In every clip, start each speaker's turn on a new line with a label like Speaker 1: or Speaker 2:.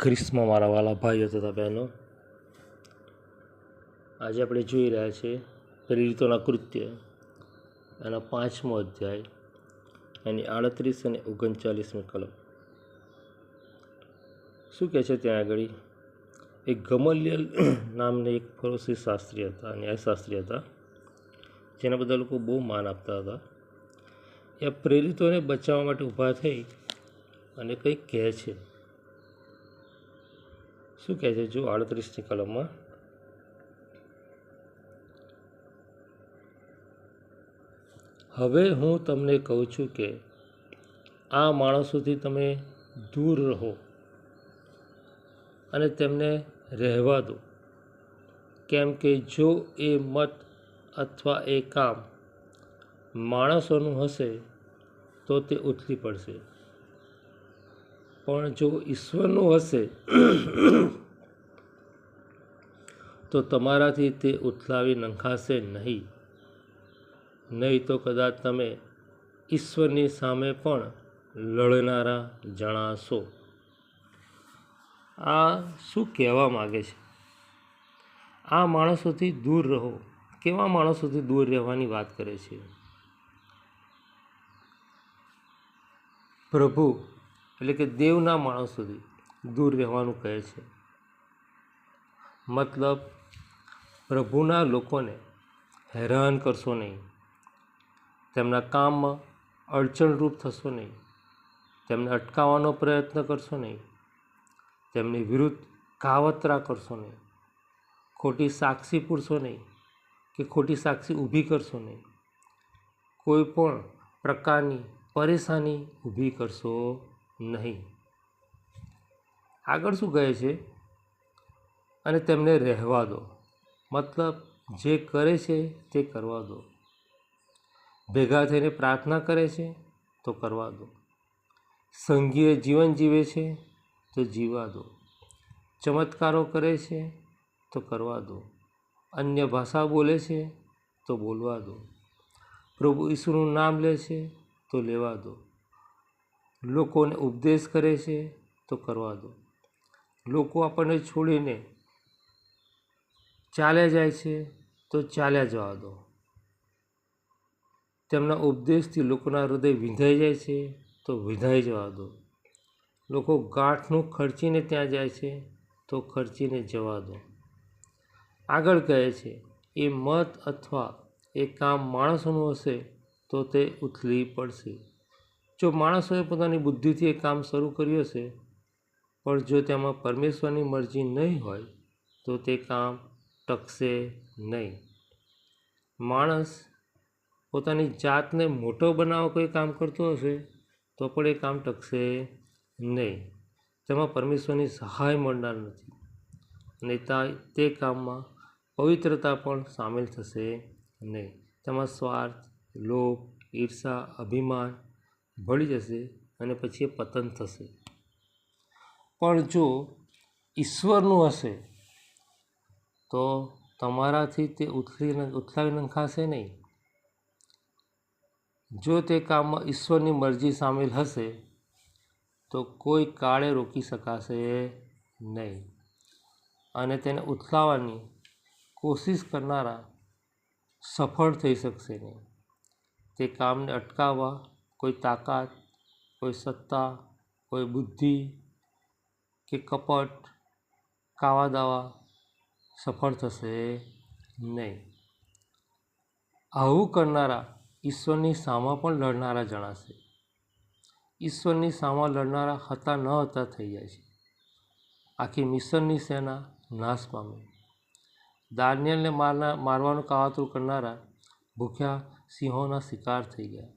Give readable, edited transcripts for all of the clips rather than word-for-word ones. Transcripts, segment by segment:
Speaker 1: ખ્રિસ્તમાં મારા વાલા ભાઈઓ તથા બહેનો, આજે આપણે જોઈ રહ્યા છીએ પ્રેરિતોના કૃત્ય એના 5મો અધ્યાય એની 38 અને 39મી કલમ. શું કહે છે ત્યાં આગળ? એક ગમલિયલ નામને એક ફરોશી શાસ્ત્રી હતા, ન્યાયશાસ્ત્રી હતા, જેના બધા લોકો બહુ માન આપતા હતા. એ પ્રેરિતોને બચાવવા માટે ઊભા થઈ અને કંઈક કહે છે. શું કહે છે? જો 38ની કલમમાં, હવે હું તમને કહું છું કે આ માણસોથી તમે દૂર રહો અને તેમને રહેવા દો, કેમ કે જો એ મત અથવા એ કામ માણસોનું હશે તો તે ઉથલી પડશે, પણ જો ઈશ્વરનું હશે તો તમારાથી તે ઉથલાવી નંખાશે નહીં. નહીં તો કદાચ તમે ઈશ્વરની સામે પણ લડનારા જણાશો. આ શું કહેવા માગે છે? આ માણસોથી દૂર રહો. કેવા માણસોથી દૂર રહેવાની વાત કરે છે? પ્રભુ એટલે કે દેવના માણસોથી દૂર રહેવાનું કહે છે. મતલબ, પ્રભુના લોકોને હેરાન કરશો નહીં, તેમના કામમાં અડચણરૂપ થશો નહીં, તેમને અટકાવવાનો પ્રયત્ન કરશો નહીં, તેમની વિરુદ્ધ કાવતરા કરશો નહીં, ખોટી સાક્ષી પૂરશો નહીં કે ખોટી સાક્ષી ઊભી કરશો નહીં, કોઈ પણ પ્રકારની પરેશાની ઊભી કરશો નહીં. આગળ શું કહે છે? અને તેમને રહેવા દો. મતલબ, જે કરે છે તે કરવા દો. ભેગા થઈને પ્રાર્થના કરે છે તો કરવા દો. સંઘીય જીવન જીવે છે તો જીવવા દો. ચમત્કારો કરે છે તો કરવા દો. અન્ય ભાષા બોલે છે તો બોલવા દો. પ્રભુ ઈસુનું નામ લે છે તો લેવા દો. લોકોને ઉપદેશ કરે છે તો કરવા દો. લોકો આપણને છોડીને ચાલ્યા જાય છે તો ચાલ્યા જવા દો. તેમના ઉપદેશથી લોકોના હૃદય વિંધાઈ જાય છે તો વિંધાઈ જવા દો. લોકો ગાંઠનું ખર્ચીને ત્યાં જાય છે તો ખર્ચીને જવા દો. આગળ કહે છે, એ મત અથવા એ કામ માણસોનું હશે તો તે ઉથલી પડશે. જો માણસોએ પોતાની બુદ્ધિથી એ કામ શરૂ કર્યું હશે, પણ જો તેમાં પરમેશ્વરની મરજી નહીં હોય તો તે કામ ટકશે નહીં. માણસ પોતાની જાતને મોટો બનાવવા કોઈ કામ કરતો હશે તો પણ એ કામ ટકશે નહીં. તેમાં પરમેશ્વરની સહાય મળનાર નથી અને તે કામમાં પવિત્રતા પણ સામેલ થશે નહીં. તેમાં સ્વાર્થ, લોભ, ઈર્ષા, અભિમાન ભળી જશે અને પછી એ પતન થશે. પણ જો ઈશ્વરનું હશે તો તમારાથી તે ઉથલાવી નંખાશે નહીં. જો તે કામમાં ઈશ્વરની મરજી સામેલ હશે તો કોઈ કાળે રોકી શકાશે નહીં અને તેને ઉથલાવવાની કોશિશ કરનારા સફળ થઈ શકશે નહીં. તે કામને અટકાવવા કોઈ તાકાત, કોઈ સત્તા, કોઈ બુદ્ધિ કે કપટ, કાવા દાવા સફળ થશે નહીં. આવું કરનારા ઈશ્વરની સામા પણ લડનારા જણાશે. ઈશ્વરની સામા લડનારા હતા ન હતા થઈ જાય છે. આખી મિસરની સેના નાશ પામે. દાનિયેલને મારવાનું કાવતરું કરનારા ભૂખ્યા સિંહોના શિકાર થઈ ગયા.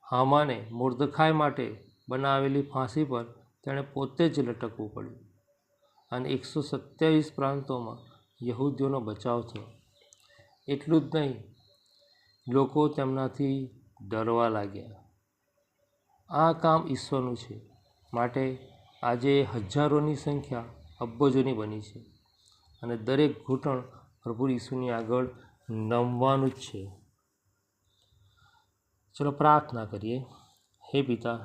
Speaker 1: હામાને મોર્દખાઈ માટે બનાવેલી ફાંસી પર તેણે પોતે જ લટકવું પડ્યું અને 127 પ્રાંતોમાં યહૂદીઓનો બચાવ થયો. એટલું જ નહીં, લોકો તેમનાથી ડરવા લાગ્યા. આ કામ ઈશ્વરનું છે, માટે આજે હજારોની સંખ્યા અબજોની બની છે અને દરેક ઘૂંટણ પ્રભુ ઈસુની આગળ નમવાનું જ છે. ચલો પ્રાર્થના કરીએ. હે પિતા,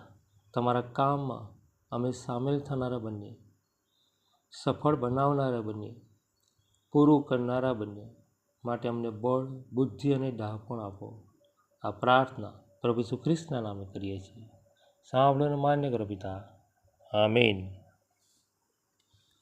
Speaker 1: તમારા કામમાં અમે સામેલ થનારા બનીએ, સફળ બનાવનારા બનીએ, પૂરું કરનારા બનીએ. માટે અમને બળ, બુદ્ધિ અને ડહાપણ આપો. આ પ્રાર્થના પ્રભુ ઈસુ ખ્રિસ્તના નામે કરીએ છીએ. સાંભળો અને માન્ય કરો પિતા. આમીન.